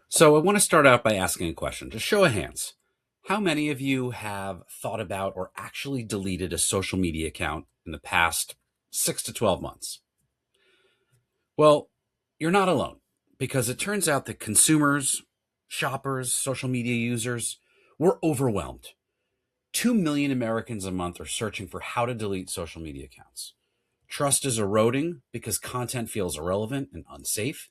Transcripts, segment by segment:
So I want to start out by asking a question. Just show of hands. How many of you have thought about or actually deleted a social media account in the past 6 to 12 months? Well, you're not alone because it turns out that consumers, shoppers, social media users, we're overwhelmed. 2 million Americans a month are searching for how to delete social media accounts. Trust is eroding because content feels irrelevant and unsafe.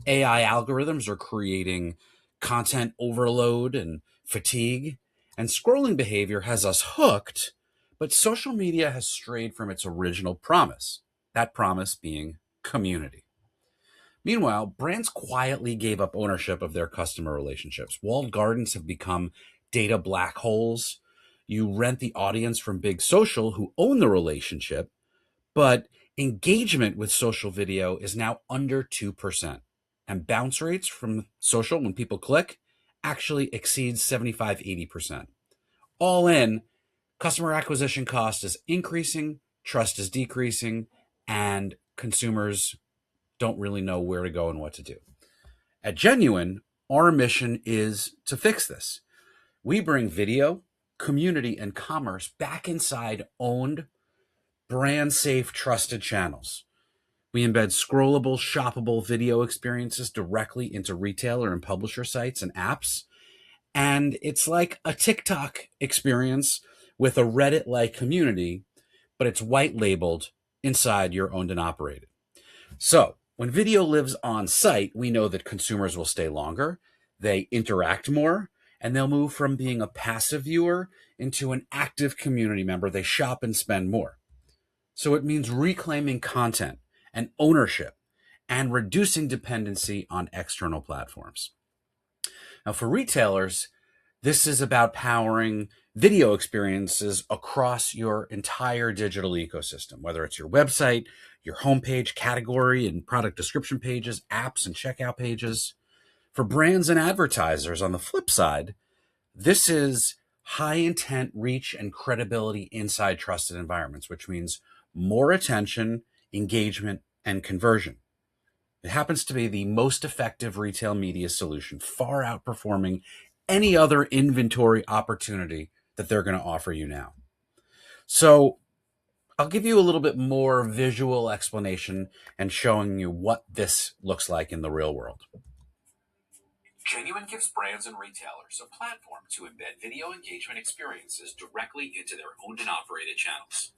AI algorithms are creating content overload and fatigue, and scrolling behavior has us hooked, but social media has strayed from its original promise, that promise being community. Meanwhile, brands quietly gave up ownership of their customer relationships. Walled gardens have become data black holes. You rent the audience from big social who own the relationship, but engagement with social video is now under 2%. And bounce rates from social when people click actually exceeds 75, 80%. All in, customer acquisition cost is increasing, trust is decreasing, and consumers don't really know where to go and what to do. At Genuin, our mission is to fix this. We bring video, community, and commerce back inside owned, brand safe, trusted channels. We embed scrollable, shoppable video experiences directly into retailer and publisher sites and apps. And it's like a TikTok experience with a Reddit like community, but it's white labeled inside your owned and operated. So when video lives on site, we know that consumers will stay longer, they interact more, and they'll move from being a passive viewer into an active community member. They shop and spend more. So it means reclaiming content and ownership and reducing dependency on external platforms. Now, for retailers, this is about powering video experiences across your entire digital ecosystem, whether it's your website, your homepage, category and product description pages, apps and checkout pages. For brands and advertisers, on the flip side, this is high intent reach and credibility inside trusted environments, which means more attention, engagement, and conversion. It happens to be the most effective retail media solution, far outperforming any other inventory opportunity that they're going to offer you now. So I'll give you a little bit more visual explanation and showing you what this looks like in the real world. Genuine gives brands and retailers a platform to embed video engagement experiences directly into their owned and operated channels.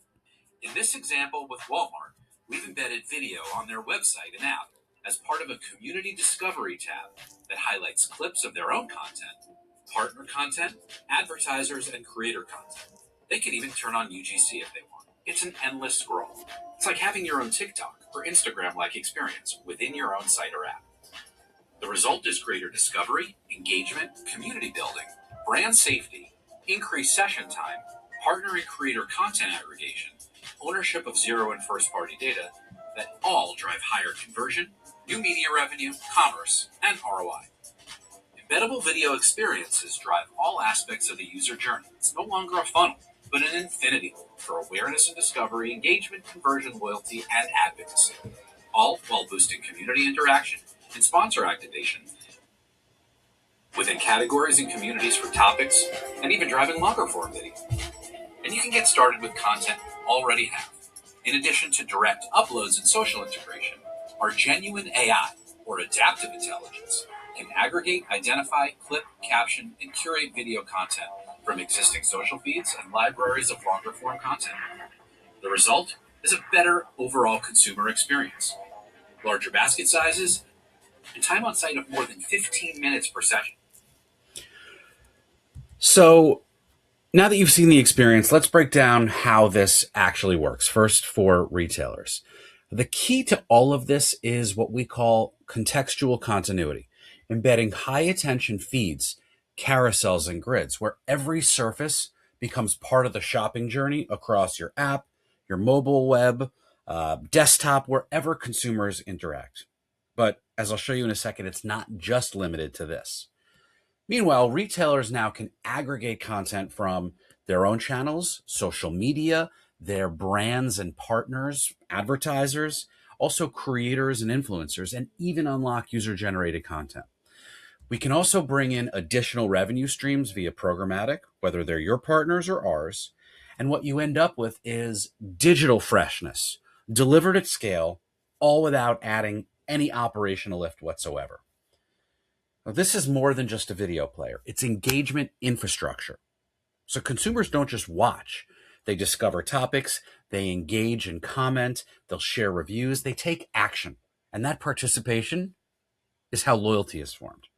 In this example with Walmart, we've embedded video on their website and app as part of a community discovery tab that highlights clips of their own content, partner content, advertisers, and creator content. They can even turn on UGC if they want. It's an endless scroll. It's like having your own TikTok or Instagram-like experience within your own site or app. The result is greater discovery, engagement, community building, brand safety, increased session time, partner and creator content aggregation, ownership of zero and first-party data that all drive higher conversion, new media revenue, commerce, and ROI. Embeddable video experiences drive all aspects of the user journey. It's no longer a funnel, but an infinity loop for awareness and discovery, engagement, conversion, loyalty, and advocacy, all while boosting community interaction and sponsor activation within categories and communities for topics, and even driving longer form video. And you can get started with content you already have. In addition to direct uploads and social integration, our Genuine AI, or adaptive intelligence, can aggregate, identify, clip, caption, and curate video content from existing social feeds and libraries of longer form content. The result is a better overall consumer experience, larger basket sizes, and time on site of more than 15 minutes per session. So now that you've seen the experience, let's break down how this actually works. First, for retailers. The key to all of this is what we call contextual continuity, embedding high attention feeds, carousels, and grids, where every surface becomes part of the shopping journey across your app, your mobile web, desktop, wherever consumers interact. But as I'll show you in a second, it's not just limited to this. Meanwhile, retailers now can aggregate content from their own channels, social media, their brands and partners, advertisers, also creators and influencers, and even unlock user-generated content. We can also bring in additional revenue streams via programmatic, whether they're your partners or ours. And what you end up with is digital freshness delivered at scale, all without adding any operational lift whatsoever. Now, this is more than just a video player. It's engagement infrastructure. So consumers don't just watch. They discover topics, they engage and comment, they'll share reviews, they take action. And that participation is how loyalty is formed.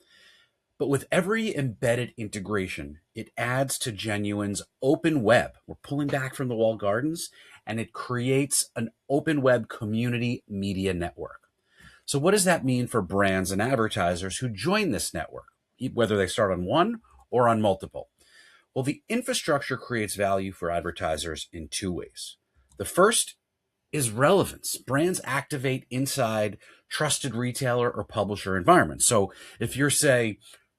But with every embedded integration, it adds to Genuin's open web. We're pulling back from the walled gardens, and it creates an open web community media network. So what does that mean for brands and advertisers who join this network, whether they start on one or on multiple? Well, the infrastructure creates value for advertisers in two ways. The first is relevance. Brands activate inside trusted retailer or publisher environments. So if you're, say,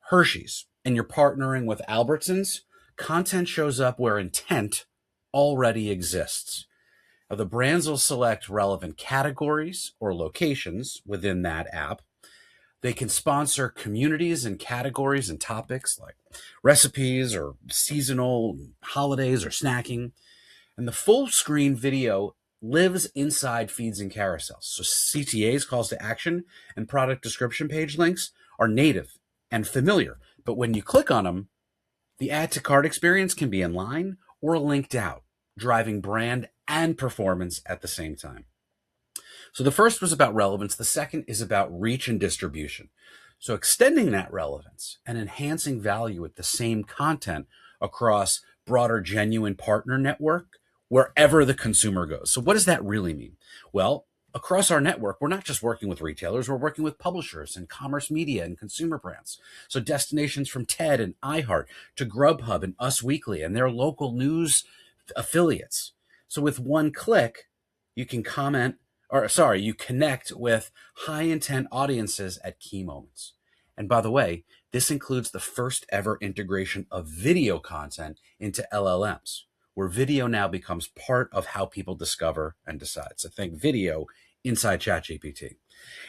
Hershey's and you're partnering with Albertsons, content shows up where intent already exists. Now, the brands will select relevant categories or locations within that app. They can sponsor communities and categories and topics like recipes or seasonal holidays or snacking. And the full screen video lives inside feeds and carousels. So CTAs, calls to action, and product description page links are native and familiar. But when you click on them, the add to cart experience can be in line or linked out, driving brand and performance at the same time. So the first was about relevance. The second is about reach and distribution. So extending that relevance and enhancing value with the same content across broader Genuine partner network, wherever the consumer goes. So what does that really mean? Well, across our network, we're not just working with retailers, we're working with publishers and commerce media and consumer brands. So destinations from TED and iHeart to Grubhub and Us Weekly and their local news affiliates. So with one click, you can you connect with high intent audiences at key moments. And by the way, this includes the first ever integration of video content into LLMs, where video now becomes part of how people discover and decide. So think video inside ChatGPT.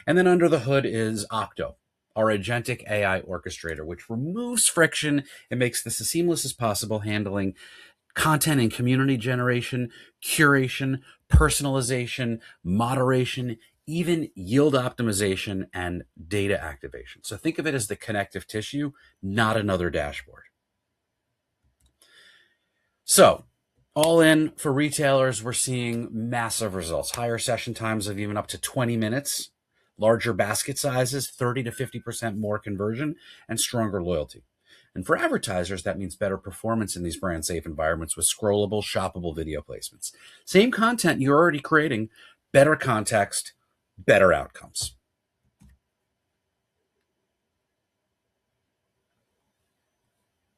And then under the hood is Octo, our agentic AI orchestrator, which removes friction and makes this as seamless as possible, handling content and community generation, curation, personalization, moderation, even yield optimization and data activation. So think of it as the connective tissue, not another dashboard. So all in for retailers, we're seeing massive results, higher session times of even up to 20 minutes, larger basket sizes, 30 to 50% more conversion, and stronger loyalty. And for advertisers, that means better performance in these brand safe environments with scrollable, shoppable video placements. Same content you're already creating, better context, better outcomes.